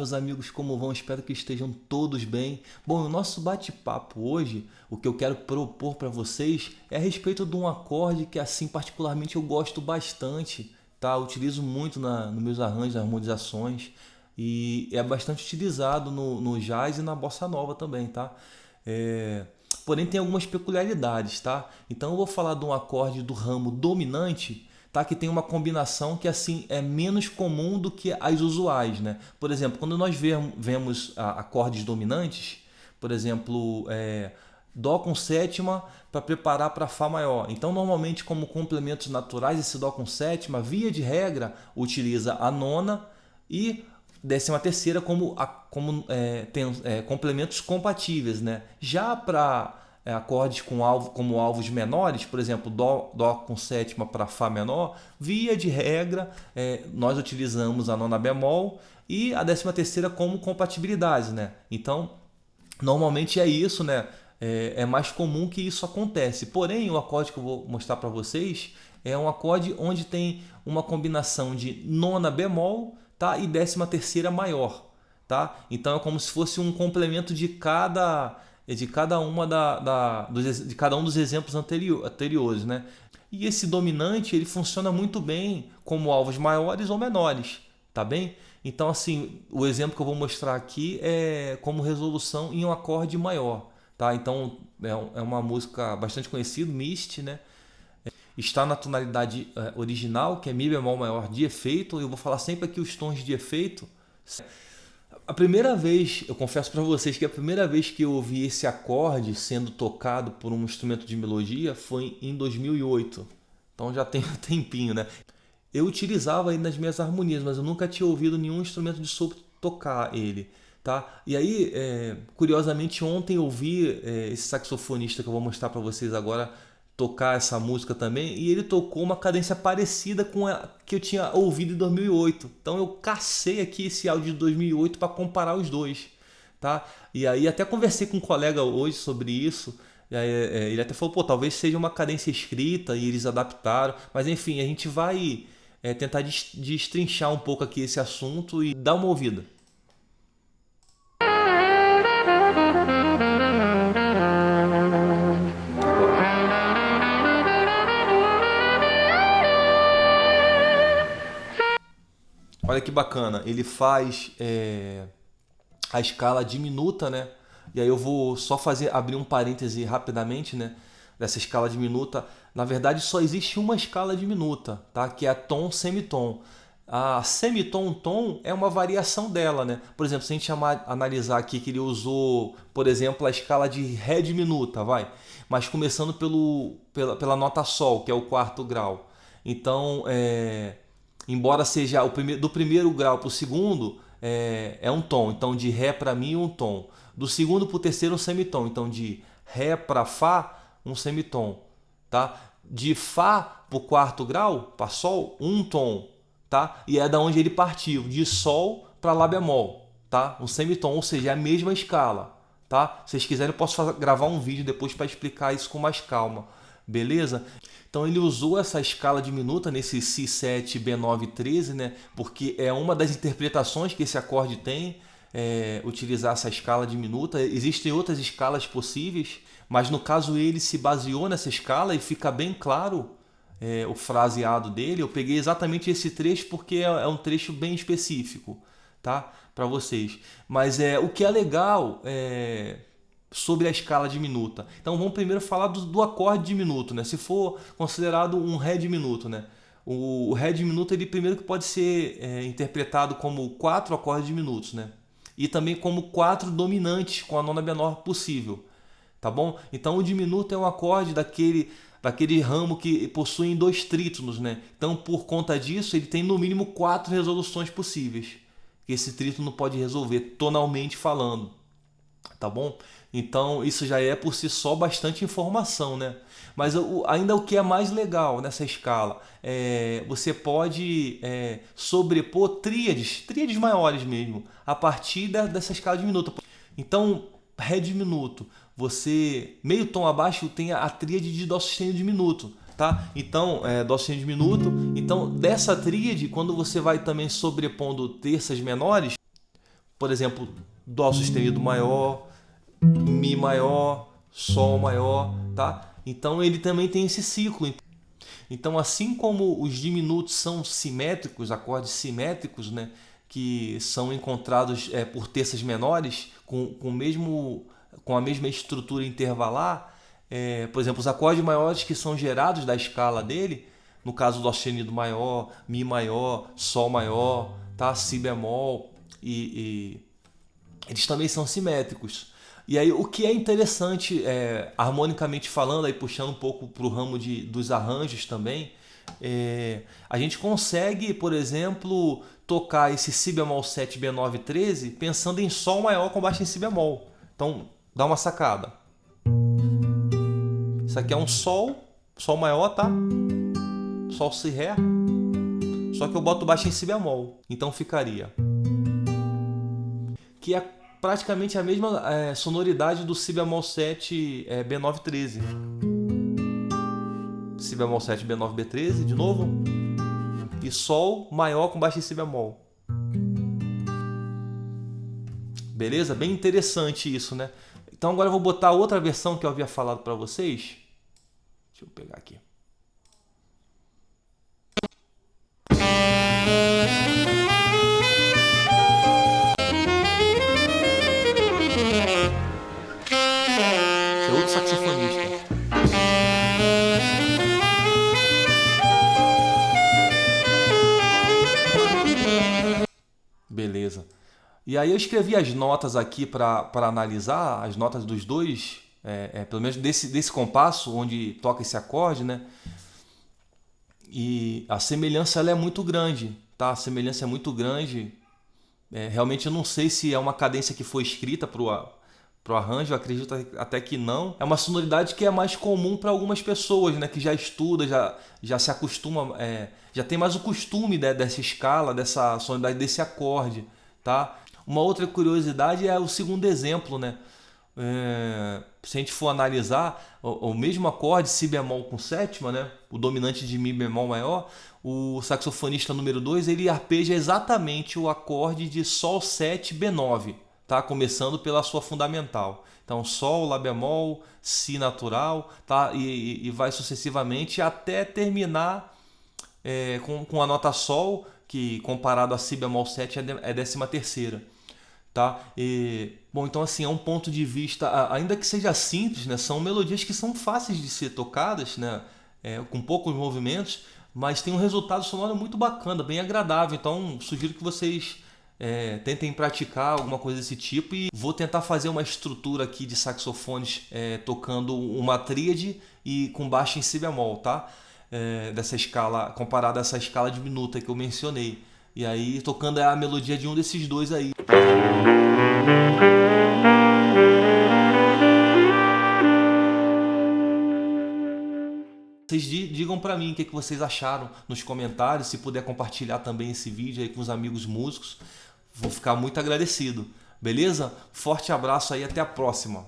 meus amigos, como vão? Espero que estejam todos bem. Bom, o nosso bate-papo hoje, o que eu quero propor para vocês é a respeito de um acorde que, assim, particularmente eu gosto bastante, tá? Eu utilizo muito nos meus arranjos, harmonizações, e é bastante utilizado no jazz e na bossa nova também, tá? Porém, tem algumas peculiaridades, tá? Então, eu vou falar de um acorde do ramo dominante, tá? Que tem uma combinação que assim é menos comum do que as usuais, né? Por exemplo, quando nós vemos acordes dominantes, por exemplo, Dó com sétima para preparar para Fá maior. Então, normalmente, como complementos naturais, esse Dó com sétima, via de regra, utiliza a nona e décima terceira complementos compatíveis, né? Já para acordes como alvos menores, por exemplo, Dó com sétima para Fá menor, via de regra, nós utilizamos a nona bemol e a décima terceira como compatibilidades, né? Então, normalmente é isso, né? É mais comum que isso acontece. Porém, o acorde que eu vou mostrar para vocês é um acorde onde tem uma combinação de nona bemol, tá? E décima terceira maior, tá? Então é como se fosse um complemento de cada de cada um dos exemplos anteriores, né? E esse dominante ele funciona muito bem como alvos maiores ou menores, tá bem? Então assim, o exemplo que eu vou mostrar aqui é como resolução em um acorde maior, tá? Então é uma música bastante conhecida, Mist, né? Está na tonalidade original, que é Mi bemol maior de efeito. Eu vou falar sempre aqui os tons de efeito. A primeira vez, eu confesso para vocês que a primeira vez que eu ouvi esse acorde sendo tocado por um instrumento de melodia foi em 2008. Então já tem um tempinho, né? Eu utilizava ele nas minhas harmonias, mas eu nunca tinha ouvido nenhum instrumento de sopro tocar ele, tá? E aí, curiosamente, ontem eu vi esse saxofonista que eu vou mostrar para vocês agora tocar essa música também, e ele tocou uma cadência parecida com a que eu tinha ouvido em 2008. Então eu cacei aqui esse áudio de 2008 para comparar os dois, tá? E aí até conversei com um colega hoje sobre isso. Ele até falou, pô, talvez seja uma cadência escrita e eles adaptaram, mas enfim, a gente vai tentar destrinchar um pouco aqui esse assunto e dar uma ouvida. Olha que bacana, ele faz a escala diminuta, né? E aí eu vou só abrir um parêntese rapidamente, né? Dessa escala diminuta. Na verdade, só existe uma escala diminuta, tá? Que é a tom-semitom. A semitom-tom é uma variação dela, né? Por exemplo, se a gente analisar aqui que ele usou, por exemplo, a escala de Ré diminuta, vai. Mas começando pela nota Sol, que é o quarto grau. Então, embora seja do primeiro grau para o segundo, é um tom. Então, de Ré para Mi, um tom. Do segundo para o terceiro, um semitom. Então, de Ré para Fá, um semitom. Tá? De Fá para o quarto grau, para Sol, um tom. Tá? E é da onde ele partiu. De Sol para Lá bemol. Tá? Um semitom, ou seja, é a mesma escala. Tá? Se vocês quiserem, eu posso gravar um vídeo depois para explicar isso com mais calma. Beleza? Então ele usou essa escala diminuta nesse Si7 B9 13, né? Porque é uma das interpretações que esse acorde tem, utilizar essa escala diminuta. Existem outras escalas possíveis, mas no caso ele se baseou nessa escala e fica bem claro o fraseado dele. Eu peguei exatamente esse trecho porque é um trecho bem específico, tá? Para vocês. Mas o que é legal sobre a escala diminuta. Então vamos primeiro falar do acorde diminuto, né? Se for considerado um Ré diminuto, né? O Ré diminuto ele primeiro que pode ser interpretado como 4 acordes diminutos, né? E também como 4 dominantes com a nona menor possível, tá bom? Então o diminuto é um acorde daquele ramo que possui 2 trítonos, né? Então por conta disso ele tem no mínimo 4 resoluções possíveis que esse trítono pode resolver tonalmente falando. Tá bom? Então isso já é por si só bastante informação, né? Mas ainda o que é mais legal nessa escala você pode sobrepor tríades maiores mesmo, a partir dessa escala diminuta. Então, Ré diminuto, você meio tom abaixo tem a tríade de Dó sustenido diminuto, tá? Então, Dó sustenido diminuto. Então, dessa tríade, quando você vai também sobrepondo terças menores, por exemplo, Dó sustenido maior, Mi maior, Sol maior, tá? Então ele também tem esse ciclo. Então, assim como os diminutos são simétricos, acordes simétricos, né, que são encontrados por terças menores com a mesma estrutura intervalar, por exemplo, os acordes maiores que são gerados da escala dele, no caso do Dó sustenido maior, Mi maior, Sol maior, tá? Si bemol, e eles também são simétricos. E aí o que é interessante, harmonicamente falando, aí puxando um pouco para o ramo dos arranjos também, a gente consegue, por exemplo, tocar esse Si bemol 7 B9 13 pensando em Sol maior com baixo em Si bemol. Então dá uma sacada. Isso aqui é um Sol maior, tá? Sol, Si, Ré. Só que eu boto baixo em Si bemol. Então ficaria. Que é praticamente a mesma sonoridade do Si bemol 7 B9 13. Si bemol 7 B9 B13, de novo. E Sol maior com baixo em Si bemol. Beleza? Bem interessante isso, né? Então agora eu vou botar outra versão que eu havia falado para vocês. Deixa eu pegar aqui. Esse é outro saxofonista. Beleza. E aí eu escrevi as notas aqui para analisar, as notas dos dois, pelo menos desse compasso onde toca esse acorde, né? E a semelhança ela é muito grande, tá? A semelhança é muito grande. Realmente eu não sei se é uma cadência que foi escrita para o arranjo, eu acredito até que não. É uma sonoridade que é mais comum para algumas pessoas, né? Que já estuda, já se acostuma, já tem mais o costume, né, dessa escala, dessa sonoridade, desse acorde, tá? Uma outra curiosidade é o segundo exemplo, né? Se a gente for analisar o mesmo acorde, Si bemol com sétima, né? O dominante de Mi bemol maior, o saxofonista número 2 ele arpeja exatamente o acorde de Sol 7 B9, tá? Começando pela sua fundamental. Então Sol, Lá bemol, Si natural, tá? E vai sucessivamente até terminar com a nota Sol, que comparado a Si bemol 7 é 13ª. Tá? Bom, então assim, é um ponto de vista, ainda que seja simples, né? São melodias que são fáceis de ser tocadas, né? Com poucos movimentos, mas tem um resultado sonoro muito bacana, bem agradável. Então sugiro que vocês tentem praticar alguma coisa desse tipo, e vou tentar fazer uma estrutura aqui de saxofones tocando uma tríade e com baixo em Si bemol, tá? Dessa escala, comparada a essa escala diminuta que eu mencionei. E aí tocando a melodia de um desses dois aí. Vocês digam para mim o que vocês acharam nos comentários, se puder compartilhar também esse vídeo aí com os amigos músicos, vou ficar muito agradecido. Beleza? Forte abraço aí, até a próxima.